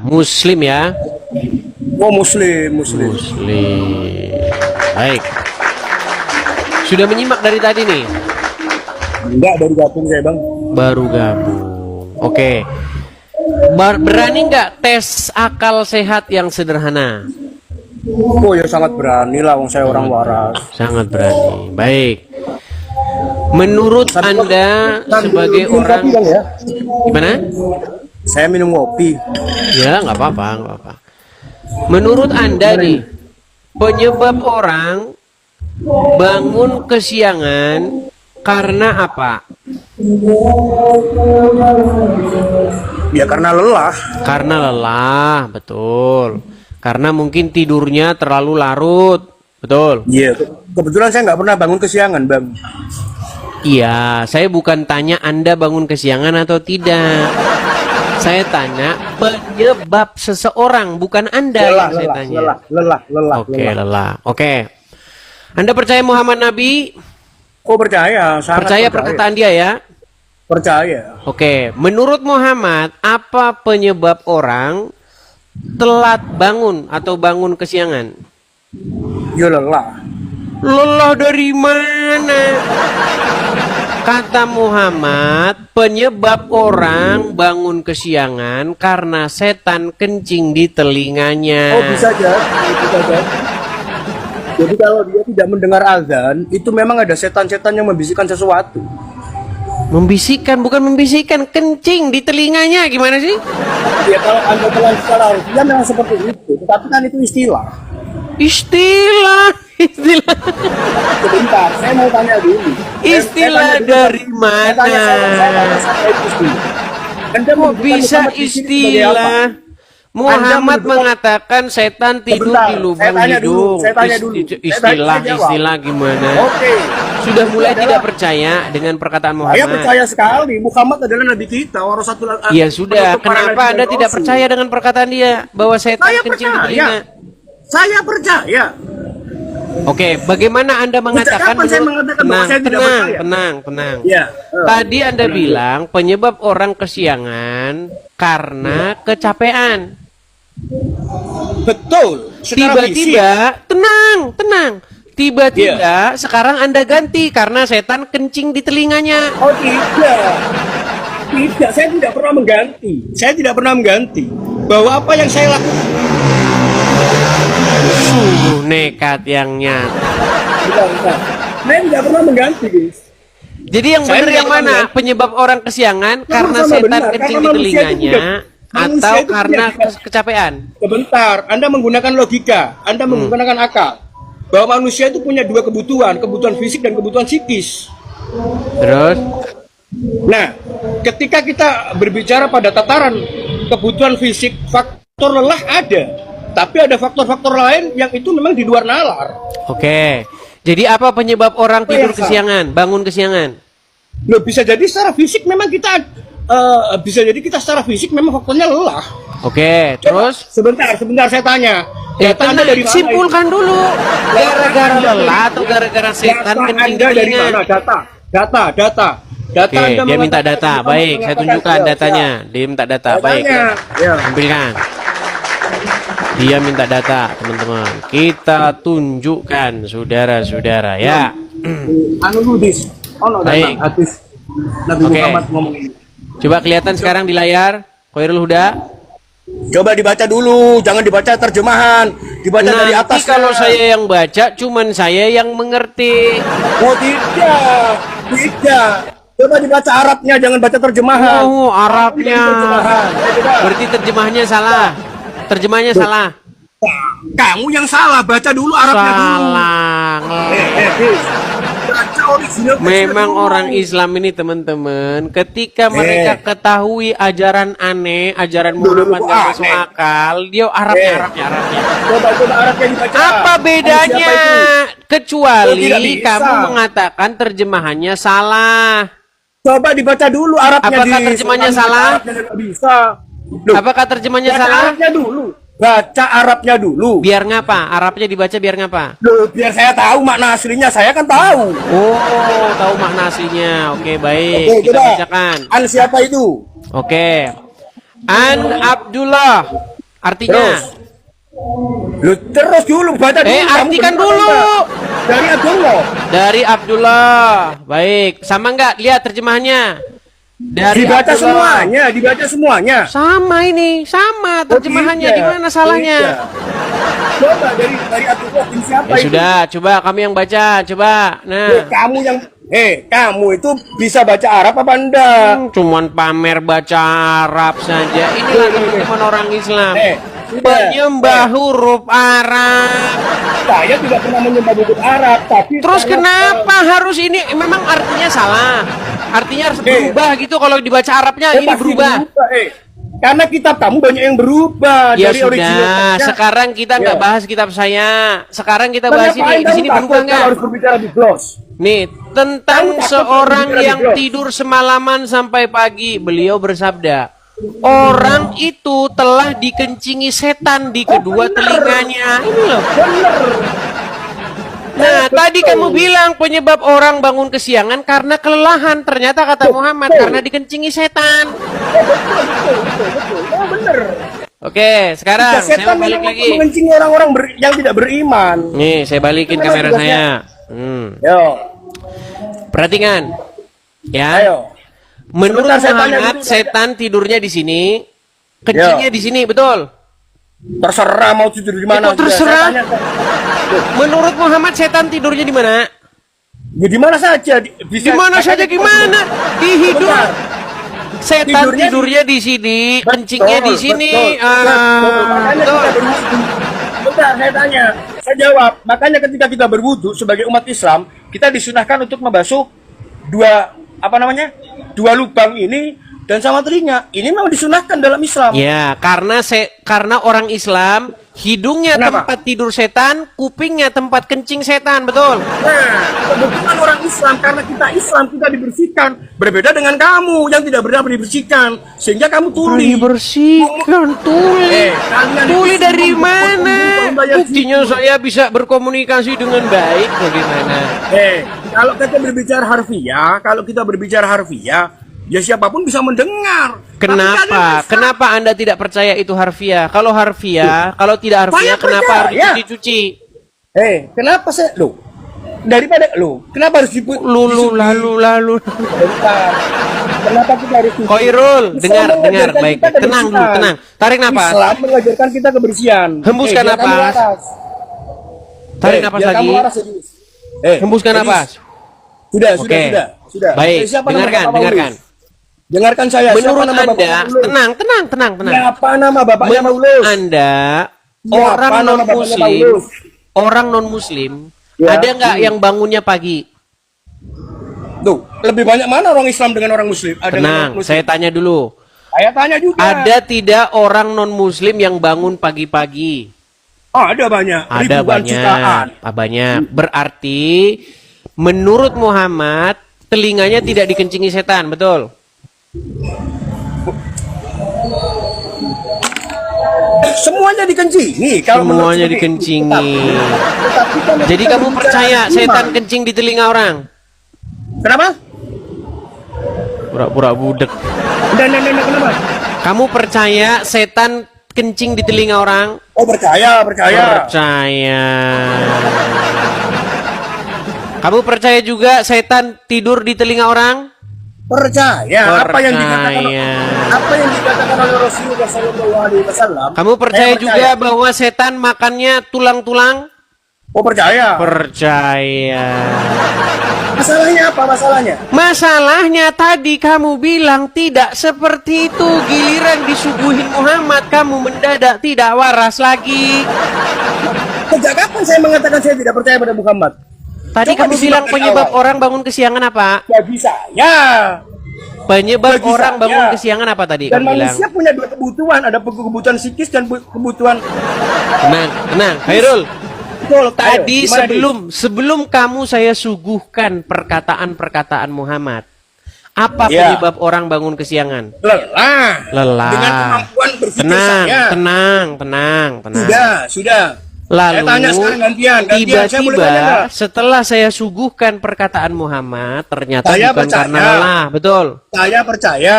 Muslim ya. Oh, Muslim. Muslim. Baik. Sudah menyimak dari tadi nih? Enggak, baru gabung saya, Bang. Baru gabung. Oke. Berani nggak tes akal sehat yang sederhana? Oh ya, sangat berani lah, saya orang waras. Sangat berani. Baik. Menurut Anda sebagai orang ya? gimana? Saya minum kopi. Ya, nggak apa-apa, nggak apa-apa. Menurut Anda nih, penyebab orang bangun kesiangan karena apa? Ya karena lelah. Karena lelah, betul. Karena mungkin tidurnya terlalu larut, betul. Iya, kebetulan saya nggak pernah bangun kesiangan, Bang. Iya, saya bukan tanya Anda bangun kesiangan atau tidak. Saya tanya penyebab seseorang, bukan Anda yang saya tanya. Lelah. Oke, lelah. Oke. Anda percaya Muhammad Nabi? Oh, percaya, sangat Percaya perkataan dia ya? Percaya. Oke, menurut Muhammad, apa penyebab orang telat bangun atau bangun kesiangan? Ya lelah. Lelah dari mana? Kata Muhammad, penyebab orang bangun kesiangan karena setan kencing di telinganya. Oh, bisa jadi. Jadi kalau dia tidak mendengar azan, itu memang ada setan-setan yang membisikkan sesuatu. Membisikkan, bukan membisikkan, kencing di telinganya, gimana sih? Ya kalau Anda telah secara harfiah memang seperti itu, tetapi kan itu istilah. Istilah. Sebentar, saya mau tanya dulu. Istilah dari mana? Kok bisa istilah? Muhammad mengatakan setan tidur di lubang hidung. Istilah gimana? Oke. Sudah mulai tidak percaya dengan perkataan Muhammad. Saya percaya sekali. Muhammad adalah nabi kita. Ya sudah. Kenapa Anda tidak percaya dengan perkataan dia bahwa setan kencing di telinga? Saya percaya. Oke, bagaimana Anda mengatakan? Tenang. Ya. Tadi Anda bilang penyebab orang kesiangan karena kecapean. Betul. Tiba-tiba, tenang. Tiba-tiba sekarang Anda ganti karena setan kencing di telinganya. Oh tidak. Tidak, saya tidak pernah mengganti. Bahwa apa yang saya lakukan sungguh nekat yang nyata. Saya tidak pernah mengganti, guys. Jadi yang benar yang mana? Penyebab orang kesiangan karena setan kencing di telinganya atau karena kecapean? Sebentar, Anda menggunakan logika, Anda menggunakan akal. Bahwa manusia itu punya dua kebutuhan fisik dan kebutuhan psikis. Terus? Nah, ketika kita berbicara pada tataran kebutuhan fisik, faktor lelah ada. Tapi ada faktor-faktor lain yang itu memang di luar nalar. Oke. Jadi apa penyebab orang tidur kesiangan, bangun kesiangan? Loh, bisa jadi secara fisik memang kita secara fisik memang faktornya lelah. Oke, terus? Sebentar saya tanya. Data Anda dari mana? Simpulkan dulu. Gara-gara lelah atau gara-gara setan kencing di telinga? Data. Oke, dia minta data. Baik, saya tunjukkan datanya. Dia minta data. Baik. Ambilkan. Dia minta data, teman-teman. Kita tunjukkan, saudara-saudara ya. Baik. Oke. Coba kelihatan sekarang di layar, Khairul Huda. Coba dibaca dulu, jangan dibaca terjemahan. Dibaca dari atas. Kalau saya yang baca, cuman saya yang mengerti. Oh tidak. Coba dibaca Arabnya, jangan baca terjemahan. Oh, Arabnya. Berarti terjemahnya salah. Terjemahnya salah. Kamu yang salah, baca dulu Arabnya dulu. Salah. Memang orang Islam ini teman-teman, ketika mereka ketahui ajaran aneh, ajaran Muhammad gak masuk akal, dia Arabnya. Coba Arabnya dibaca. Apa bedanya? Kecuali kamu mengatakan terjemahannya salah. Coba dibaca dulu Arabnya. Apakah terjemahnya salah? Apakah terjemahnya salah? Baca Arabnya dulu. Biar ngapa? Arabnya dibaca biar ngapa? Biar saya tahu makna aslinya, saya kan tahu. Oh, tahu makna aslinya. Oke, baik. Kita bacakan. Siapa itu? Oke. An Abdullah. Artinya? Lu terus dulu baca dulu. Artikan dulu. Dari Abdullah. Dari Abdullah. Baik, sama enggak? Lihat terjemahannya. Dari Dibaca Abdullah. semuanya. Sama ini, sama terjemahannya. iya. Di mana salahnya? Iya. Coba dari Abdullah bin siapa Ya itu? sudah, coba kami yang baca, coba. Nah, Kamu itu bisa baca Arab apa enggak? cuman pamer baca Arab saja. Inilah teman-teman orang Islam. Penyembah huruf Arab. Saya tidak pernah menyembah huruf Arab, tapi Terus kenapa harus ini? Memang artinya salah. Artinya harus berubah gitu kalau dibaca Arabnya ini pasti berubah. Karena kitab kamu banyak yang berubah Ya dari sudah, originalnya. sekarang kita nggak Ya. bahas kitab saya. Sekarang kita bahas Kenapa ini. Di sini kamu berubah takut nggak? harus berbicara di gloss? Nih, tentang Kamu takut seorang berbicara di yang blog? tidur semalaman sampai pagi, beliau bersabda, orang itu telah dikencingi setan di kedua telinganya. Ini loh. Bener. Nah, tadi kamu bilang penyebab orang bangun kesiangan karena kelelahan. Ternyata kata Muhammad karena dikencingi setan. Betul. Ya bener. Oke, sekarang saya Setan mau balik memang lagi. mengencingi orang-orang yang tidak beriman. Nih, saya balikin Memang kamera tugasnya. saya. Yo, Perhatikan. Ya. ayo. Menurut Sebentar, saya tanya Muhammad, dulu, setan tidurnya di sini, kencingnya di sini, betul? Terserah mau tidur di mana. Itu terserah. Saya tanya, Menurut Muhammad, setan tidurnya di mana? ya di mana saja. Di mana saja gimana? Di hidung. Bentar. Setan Tidurnya tidurnya di sini, kencingnya di sini. Makanya Betul. kita berwudu. Bentar, saya tanya. Saya jawab. Makanya ketika kita berwudu sebagai umat Islam, kita disunahkan untuk membasuh dua lubang ini dan sama telinga. Ini memang disunahkan dalam Islam. Ya, karena orang Islam hidungnya Kenapa? tempat tidur setan, kupingnya tempat kencing setan, betul? Nah, kebetulan orang Islam karena kita Islam kita dibersihkan. Berbeda dengan kamu yang tidak pernah dibersihkan, sehingga kamu tuli. Dibersihkan, tuli. Kalian Tuli itu dari semua mana? membayar Buktinya saya bisa berkomunikasi dengan baik. Bagaimana? Kalau kita berbicara harfiah, ya siapapun bisa mendengar. Tapi Kenapa? kalian bisa. Kenapa Anda tidak percaya itu harfiah? Kalau harfiah, kalau tidak harfiah, Saya kenapa harus percaya. dicuci? Kenapa saya kenapa harus Lalu. Bentar. Kenapa kita harus cuci? Koirul, Islam dengar, mengajarkan baik. kita Tenang dulu, kebersihan. tenang. Tarik napas. Islam mengajarkan kita kebersihan. Hembuskan biar kamu napas. waras. Tarik napas biar lagi. kamu waras, Edis. Hembuskan Edis. napas. Sudah. Baik, Siapa nama dengarkan, Bapak dengarkan. Paulus? Dengarkan saya. Menurut Siapa nama Bapak Anda, Paulus? tenang. Siapa nama bapaknya Menurut Paulus? Anda, Siapa orang nama non bapaknya muslim, Paulus? orang non muslim, Ya. ada nggak yang bangunnya pagi? Tuh, lebih banyak mana orang Islam dengan orang Muslim? Ada Tenang, orang Muslim. saya tanya dulu. Saya tanya juga. Ada tidak orang non muslim yang bangun pagi-pagi? Ada banyak. Ada Ribuan jutaan. banyak. Berarti menurut Muhammad telinganya tidak dikencingi setan, betul? Semuanya dikencingi. Kalau menurut Semuanya seperti itu. dikencingi. Tetapi kan Jadi kita kamu berbicara percaya iman. setan kencing di telinga orang? Kenapa? Pura-pura budek. Enggak, kenapa? Kamu percaya setan kencing di telinga orang? Oh, percaya. Percaya. Kamu percaya juga setan tidur di telinga orang? Percaya. Apa yang Percaya. dikatakan oleh Rasulullah SAW. Kamu percaya juga bahwa setan makannya tulang-tulang? Oh, percaya. Percaya. Masalahnya apa masalahnya? Masalahnya tadi kamu bilang tidak seperti itu. Giliran disuguhin Muhammad, kamu mendadak tidak waras lagi. Sejak kapan saya mengatakan saya tidak percaya pada Muhammad? Tadi Coba kamu disimak bilang dari penyebab awal. orang bangun kesiangan apa? Bagi saya. Penyebab Bagi orang saya. bangun kesiangan apa tadi Dan kamu bilang? manusia punya dua kebutuhan. Ada kebutuhan psikis dan kebutuhan... Tenang, Khairul. Betul, Tadi ayo, gimana, sebelum kamu saya suguhkan perkataan Muhammad. Apa Ya. penyebab orang bangun kesiangan? Lelah. Lelah. Dengan kemampuan berpikir Tenang, saya. tenang. Sudah. Lalu Saya tanya sekarang gantian. Saya boleh tanya tiba-tiba nggak? setelah saya suguhkan perkataan Muhammad ternyata Saya bukan percaya. karena lelah, betul? Saya percaya.